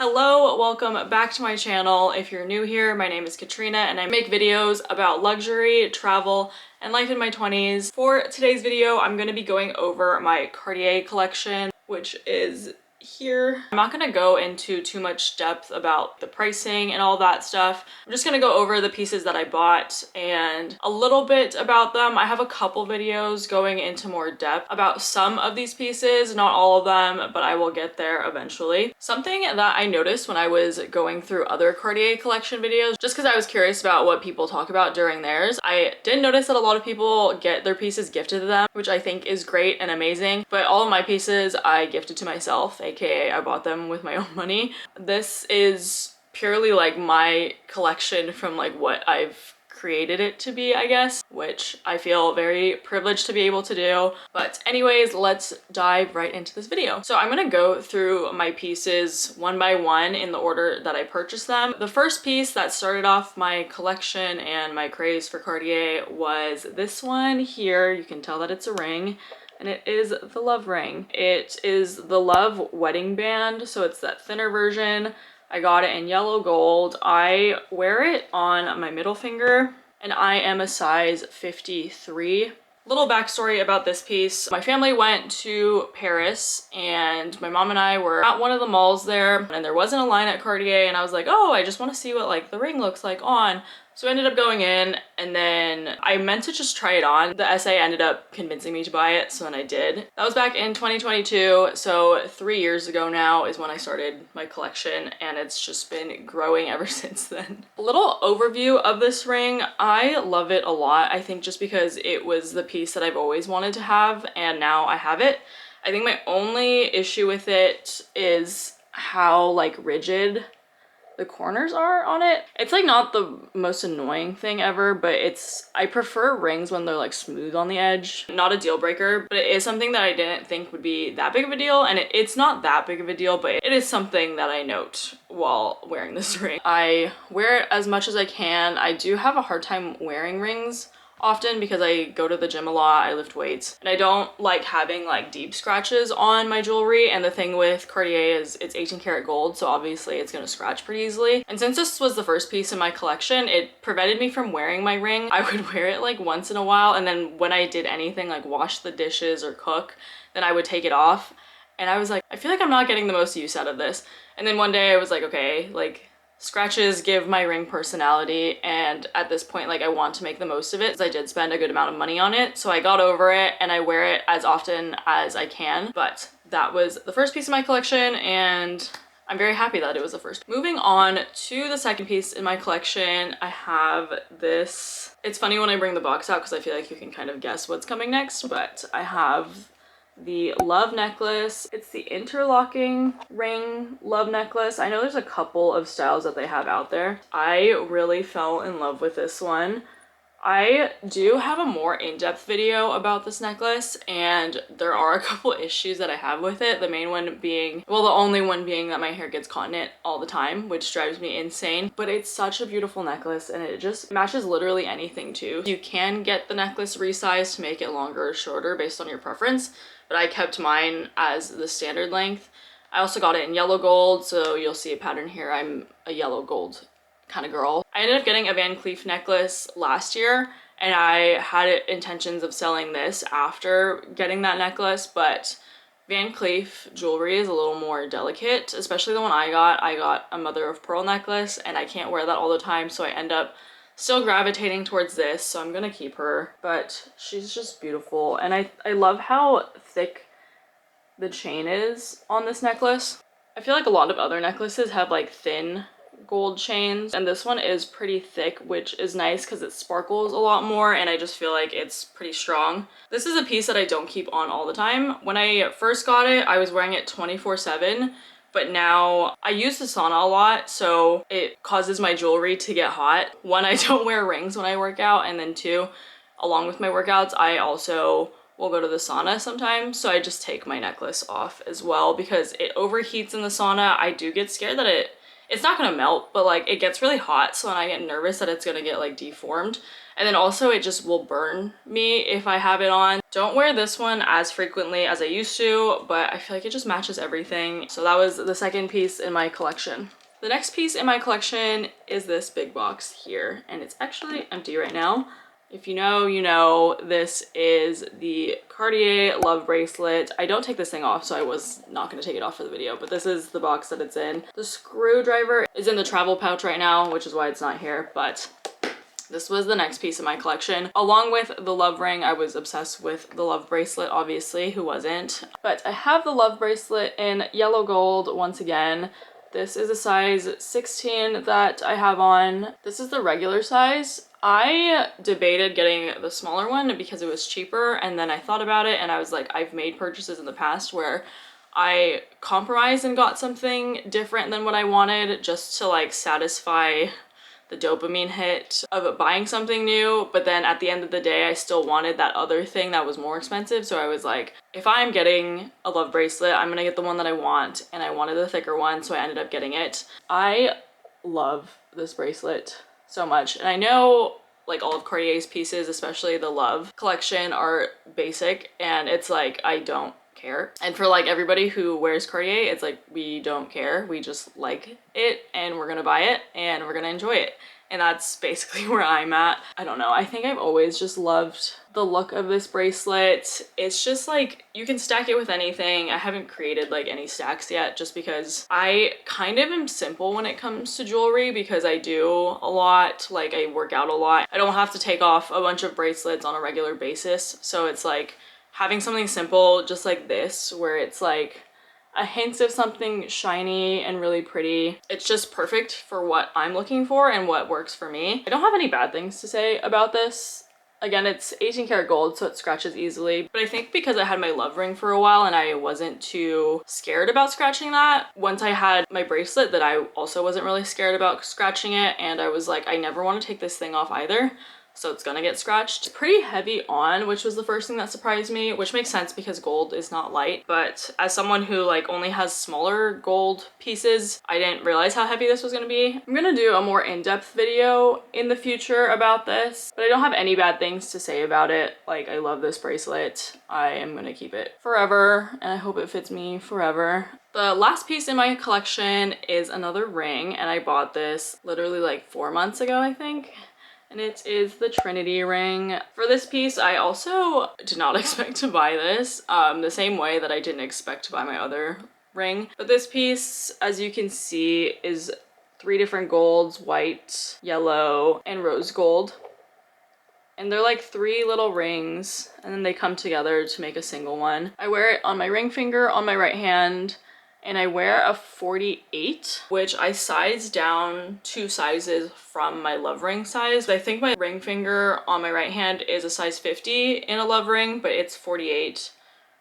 Hello, welcome back to my channel. If you're new here, my name is Katrina and I make videos about luxury, travel, and life in my 20s. For today's video, I'm going to be going over my Cartier collection, which is here. I'm not going to go into too much depth about the pricing and all that stuff. I'm just going to go over the pieces that I bought and a little bit about them. I have a couple videos going into more depth about some of these pieces, not all of them, but I will get there eventually. Something that I noticed when I was going through other Cartier collection videos, just because I was curious about what people talk about during theirs, I did notice that a lot of people get their pieces gifted to them, which I think is great and amazing, but all of my pieces I gifted to myself, aka I bought them with my own money. This is purely like my collection from like what I've created it to be, I guess, which I feel very privileged to be able to do. But anyways, let's dive right into this video. So I'm gonna go through my pieces one by one in the order that I purchased them. The first piece that started off my collection and my craze for Cartier was this one here. You can tell that it's a ring. And it is the Love ring. It is the Love wedding band, so it's that thinner version. I got it in yellow gold. I wear it on my middle finger and I am a size 53. Little backstory about this piece. My family went to Paris and my mom and I were at one of the malls there and there wasn't a line at Cartier and I was like, oh, I just want to see what like the ring looks like on. So I ended up going in and then I meant to just try it on. The SA ended up convincing me to buy it, so then I did. That was back in 2022, so 3 years ago now is when I started my collection and it's just been growing ever since then. A little overview of this ring. I love it a lot. I think just because it was the piece that I've always wanted to have and now I have it. I think my only issue with it is how like rigid the corners are on it. It's like not the most annoying thing ever, but I prefer rings when they're like smooth on the edge. Not a deal breaker, but it is something that I didn't think would be that big of a deal, and it's not that big of a deal, but it is something that I note while wearing this ring. I wear it as much as I can. I do have a hard time wearing rings often because I go to the gym a lot, I lift weights, and I don't like having like deep scratches on my jewelry. And the thing with Cartier is it's 18 karat gold, so obviously it's gonna scratch pretty easily. And since this was the first piece in my collection, it prevented me from wearing my ring. I would wear it like once in a while, and then when I did anything like wash the dishes or cook, then I would take it off. And I was like, I feel like I'm not getting the most use out of this. And then one day I was like, okay, like scratches give my ring personality, and at this point like I want to make the most of it because I did spend a good amount of money on it. So I got over it and I wear it as often as I can. But that was the first piece of my collection and I'm very happy that it was the first. Moving on to the second piece in my collection, I have this. It's funny when I bring the box out because I feel like you can kind of guess what's coming next, but I have the Love necklace. It's the interlocking ring Love necklace. I know there's a couple of styles that they have out there. I really fell in love with this one. I do have a more in-depth video about this necklace and there are a couple issues that I have with it. The main one being, well, the only one being that my hair gets caught in it all the time, which drives me insane. But it's such a beautiful necklace and it just matches literally anything too. You can get the necklace resized to make it longer or shorter based on your preference, but I kept mine as the standard length. I also got it in yellow gold, so you'll see a pattern here. I'm a yellow gold kind of girl. I ended up getting a Van Cleef necklace last year and I had intentions of selling this after getting that necklace, but Van Cleef jewelry is a little more delicate, especially the one I got. I got a mother of pearl necklace and I can't wear that all the time, so I end up still gravitating towards this, so I'm gonna keep her. But she's just beautiful and I love how thick the chain is on this necklace. I feel like a lot of other necklaces have like thin gold chains and this one is pretty thick, which is nice because it sparkles a lot more and I just feel like it's pretty strong. This is a piece that I don't keep on all the time. When I first got it, I was wearing it 24/7, but now I use the sauna a lot, so it causes my jewelry to get hot. One, I don't wear rings when I work out, and then two, along with my workouts, I also will go to the sauna sometimes, so I just take my necklace off as well because it overheats in the sauna. I do get scared that it's not gonna melt, but like it gets really hot, so then I get nervous that it's gonna get like deformed. And then also it just will burn me if I have it on. Don't wear this one as frequently as I used to, but I feel like it just matches everything. So that was the second piece in my collection. The next piece in my collection is this big box here, and it's actually empty right now. If you know, you know, this is the Cartier love bracelet. I don't take this thing off, so I was not gonna take it off for the video, but this is the box that it's in. The screwdriver is in the travel pouch right now, which is why it's not here, but this was the next piece of my collection. Along with the love ring, I was obsessed with the love bracelet, obviously, who wasn't? But I have the love bracelet in yellow gold once again. This is a size 16 that I have on. This is the regular size. I debated getting the smaller one because it was cheaper, and then I thought about it and I was like, I've made purchases in the past where I compromised and got something different than what I wanted just to like satisfy the dopamine hit of buying something new, but then at the end of the day I still wanted that other thing that was more expensive. So I was like, if I'm getting a love bracelet, I'm gonna get the one that I want, and I wanted the thicker one, so I ended up getting it. I love this bracelet so much, and I know like all of Cartier's pieces, especially the love collection, are basic, and it's like I don't care. And for like everybody who wears Cartier, it's like we don't care, we just like it and we're gonna buy it and we're gonna enjoy it. And that's basically where I'm at. I don't know, I think I've always just loved the look of this bracelet. It's just like you can stack it with anything. I haven't created like any stacks yet just because I kind of am simple when it comes to jewelry, because I do a lot, like I work out a lot. I don't have to take off a bunch of bracelets on a regular basis, so it's like having something simple just like this where it's like a hint of something shiny and really pretty. It's just perfect for what I'm looking for and what works for me. I don't have any bad things to say about this. Again, it's 18 karat gold, so it scratches easily. But I think because I had my love ring for a while and I wasn't too scared about scratching that, once I had my bracelet, that I also wasn't really scared about scratching it. And I was like, I never want to take this thing off either, so it's gonna get scratched. It's pretty heavy on, which was the first thing that surprised me, which makes sense because gold is not light. But as someone who like only has smaller gold pieces, I didn't realize how heavy this was gonna be. I'm gonna do a more in-depth video in the future about this, but I don't have any bad things to say about it. Like, I love this bracelet. I am gonna keep it forever, and I hope it fits me forever. The last piece in my collection is another ring, and I bought this literally like 4 months ago, I think. And it is the Trinity ring. For this piece, I also did not expect to buy this, the same way that I didn't expect to buy my other ring. But this piece, as you can see, is 3 different golds: white, yellow, and rose gold. And they're like 3 little rings, and then they come together to make a single one. I wear it on my ring finger on my right hand, and I wear a 48, which I sized down 2 sizes from my love ring size. I think my ring finger on my right hand is a size 50 in a love ring, but it's 48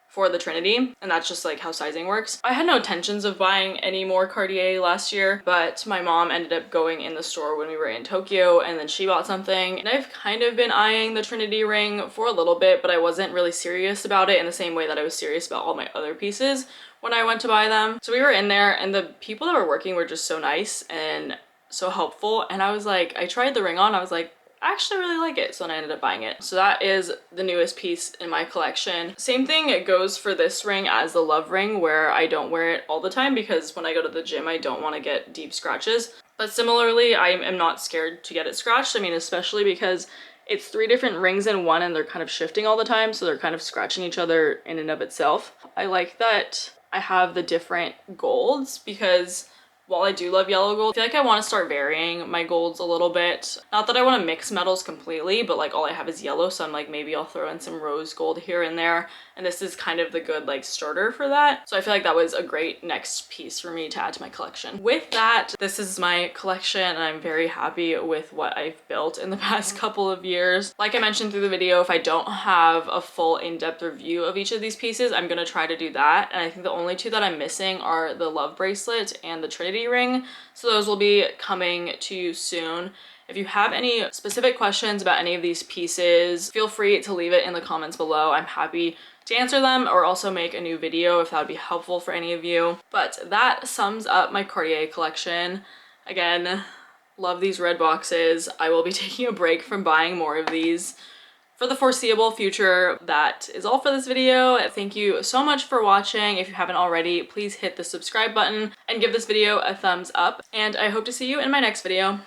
for the Trinity, and that's just like how sizing works. I had no intentions of buying any more Cartier last year, but my mom ended up going in the store when we were in Tokyo, and then she bought something, and I've kind of been eyeing the Trinity ring for a little bit, but I wasn't really serious about it in the same way that I was serious about all my other pieces when I went to buy them. So we were in there, and the people that were working were just so nice and so helpful, and I was like, I tried the ring on, I was like, I actually really like it, so then I ended up buying it. So that is the newest piece in my collection. Same thing, it goes for this ring as the love ring, where I don't wear it all the time because when I go to the gym I don't want to get deep scratches. But similarly, I am not scared to get it scratched. I mean, especially because it's 3 different rings in one and they're kind of shifting all the time, so they're kind of scratching each other in and of itself. I like that I have the different golds because while I do love yellow gold, I feel like I want to start varying my golds a little bit. Not that I want to mix metals completely, but like all I have is yellow, so I'm like, maybe I'll throw in some rose gold here and there. And this is kind of the good like starter for that. So I feel like that was a great next piece for me to add to my collection. With that, this is my collection, and I'm very happy with what I've built in the past couple of years. Like I mentioned through the video, if I don't have a full in-depth review of each of these pieces, I'm gonna try to do that. And I think the only 2 that I'm missing are the love bracelet and the Trinity ring, so those will be coming to you soon. If you have any specific questions about any of these pieces, feel free to leave it in the comments below. I'm happy to answer them, or also make a new video if that would be helpful for any of you. But that sums up my Cartier collection. Again, Love these red boxes. I will be taking a break from buying more of these for the foreseeable future. That is all for this video. Thank you so much for watching. If you haven't already, please hit the subscribe button and give this video a thumbs up. And I hope to see you in my next video.